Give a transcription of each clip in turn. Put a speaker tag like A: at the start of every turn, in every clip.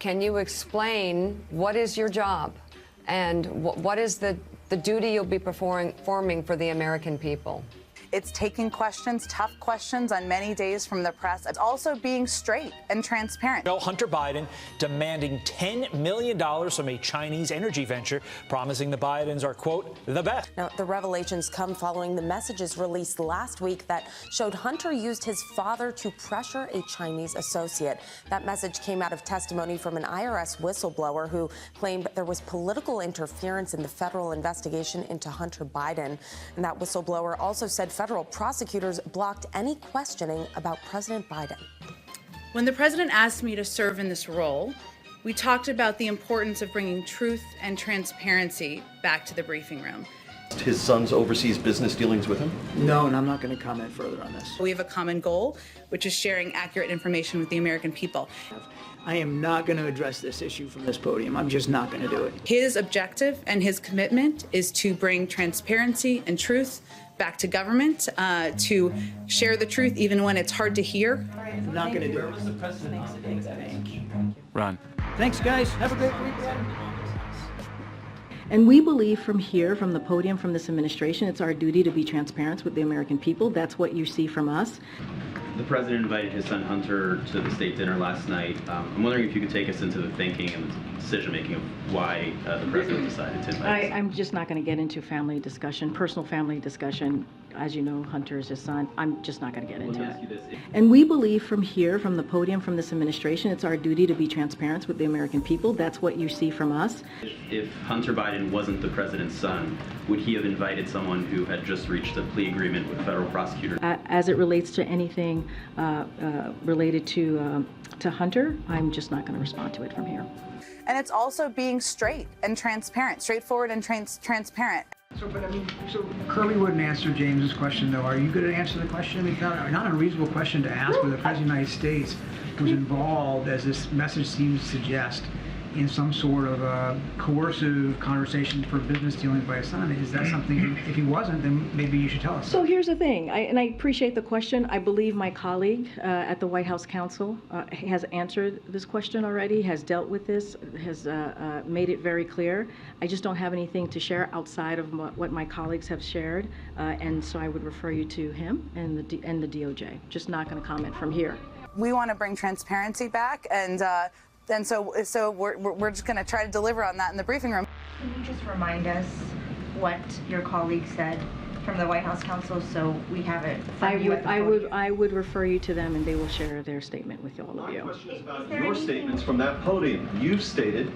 A: Can you explain what is your job and what is the duty you'll be performing for the American people?
B: It's taking questions, tough questions on many days from the press. It's also being straight and transparent.
C: Hunter Biden demanding $10 million from a Chinese energy venture, promising the Bidens are, quote, the best.
D: Now, the revelations come following the messages released last week that showed Hunter used his father to pressure a Chinese associate. That message came out of testimony from an IRS whistleblower who claimed there was political interference in the federal investigation into Hunter Biden. And that whistleblower also said federal prosecutors blocked any questioning about President Biden.
E: When the president asked me to serve in this role, we talked about the importance of bringing truth and transparency back to the briefing room.
F: His son's overseas business dealings with him?
G: No, and I'm not going to comment further on this.
E: We have a common goal, which is sharing accurate information with the American people.
G: I am not going to address this issue from this podium. I'm just not going to do it.
E: His objective and his commitment is to bring transparency and truth back to government, to share the truth even when it's hard to hear.
G: I'm not going to do it.
C: Run.
G: Thanks, guys. Have a great weekend.
H: And we believe from here, from the podium, from this administration, it's our duty to be transparent with the American people. That's what you see from us.
I: The president invited his son Hunter to the state dinner last night. I'm wondering if you could take us into the thinking and the decision-making of why the president decided to invite
H: I'm just not going to get into family discussion, personal family discussion. As you know, Hunter is his son. I'm just not going to get into it. And we believe from here, from the podium, from this administration, it's our duty to be transparent with the American people. That's what you see from us.
I: If Hunter Biden wasn't the president's son, would he have invited someone who had just reached a plea agreement with a federal prosecutor?
H: As it relates to anything related to Hunter, I'm just not going to respond to it from here.
B: And it's also being straight and transparent, straightforward and transparent.
J: So Curley wouldn't answer James's question, though. Are you going to answer the question? I mean, it's not a reasonable question to ask whether the President of the United States was involved, as this message seems to suggest, in some sort of coercive conversation for business dealings by his son. Is that something, if he wasn't, then maybe you should tell us.
H: So here's the thing, and I appreciate the question. I believe my colleague at the White House Counsel has answered this question already, has dealt with this, has made it very clear. I just don't have anything to share outside of what my colleagues have shared, and so I would refer you to him and the DOJ. Just not going to comment from here.
B: We want to bring transparency back, and so we're just going to try to deliver on that in the briefing room.
K: Can you just remind us what your colleague said from the White House Counsel, so we have it?
H: I would refer you to them, and they will share their statement with all of you.
F: My question is about your statements from that podium. You've stated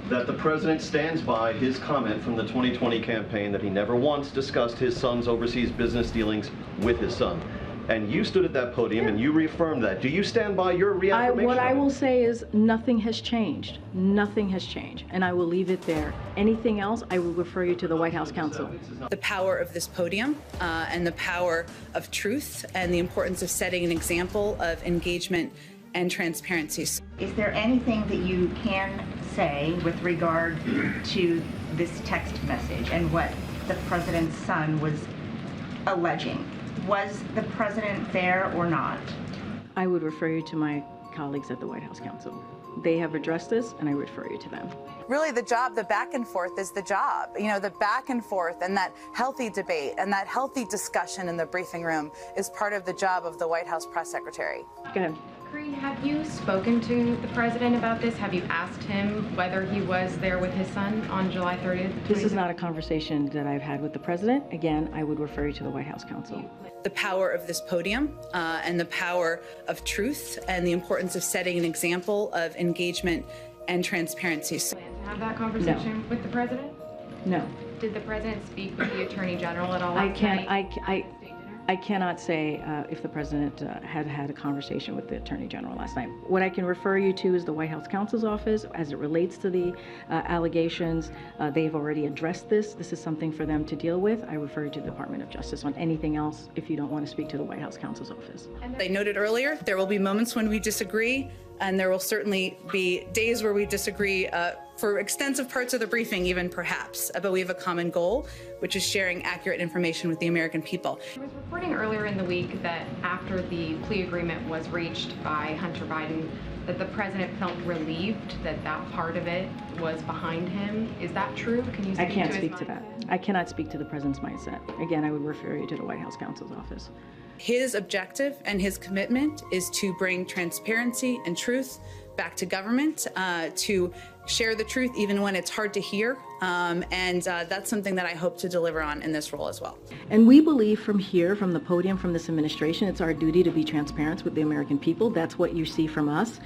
F: that the president stands by his comment from the 2020 campaign that he never once discussed his son's overseas business dealings with his son. And you stood at that podium and you reaffirmed that. Do you stand by your reaffirmation?
H: What I will say is nothing has changed. Nothing has changed. And I will leave it there. Anything else, I will refer you to the White House Counsel.
E: The power of this podium and the power of truth and the importance of setting an example of engagement and transparency.
K: Is there anything that you can say with regard to this text message and what the president's son was alleging? Was the president there or not?
H: I would refer you to my colleagues at the White House Counsel. They have addressed this, and I refer you to them.
B: Really, the job, the back and forth is the job. You know, the back and forth and that healthy debate and that healthy discussion in the briefing room is part of the job of the White House press secretary.
H: Go ahead.
L: Have you spoken to the president about this? Have you asked him whether he was there with his son on July 30th?
H: This is not a conversation that I've had with the president. Again, I would refer you to the White House Counsel.
E: The power of this podium and the power of truth and the importance of setting an example of engagement and transparency.
L: To have that conversation with the president?
H: No.
L: Did the president speak with the Attorney General at all?
H: I cannot say if the president had a conversation with the Attorney General last night. What I can refer you to is the White House Counsel's office. As it relates to the allegations, they've already addressed this. This is something for them to deal with. I refer you to the Department of Justice on anything else if you don't want to speak to the White House Counsel's office.
E: I noted earlier, there will be moments when we disagree, and there will certainly be days where we disagree for extensive parts of the briefing, even perhaps. But we have a common goal, which is sharing accurate information with the American people.
L: I was reporting earlier in the week that after the plea agreement was reached by Hunter Biden that the president felt relieved that that part of it was behind him. Is that true? Can you speak
H: I can't
L: to his
H: speak to that. I cannot speak to the president's mindset. Again, I would refer you to the White House counsel's office.
E: His objective and his commitment is to bring transparency and truth back to government, to share the truth even when it's hard to hear. And that's something that I hope to deliver on in this role as well.
H: And we believe from here, from the podium, from this administration, it's our duty to be transparent with the American people. That's what you see from us.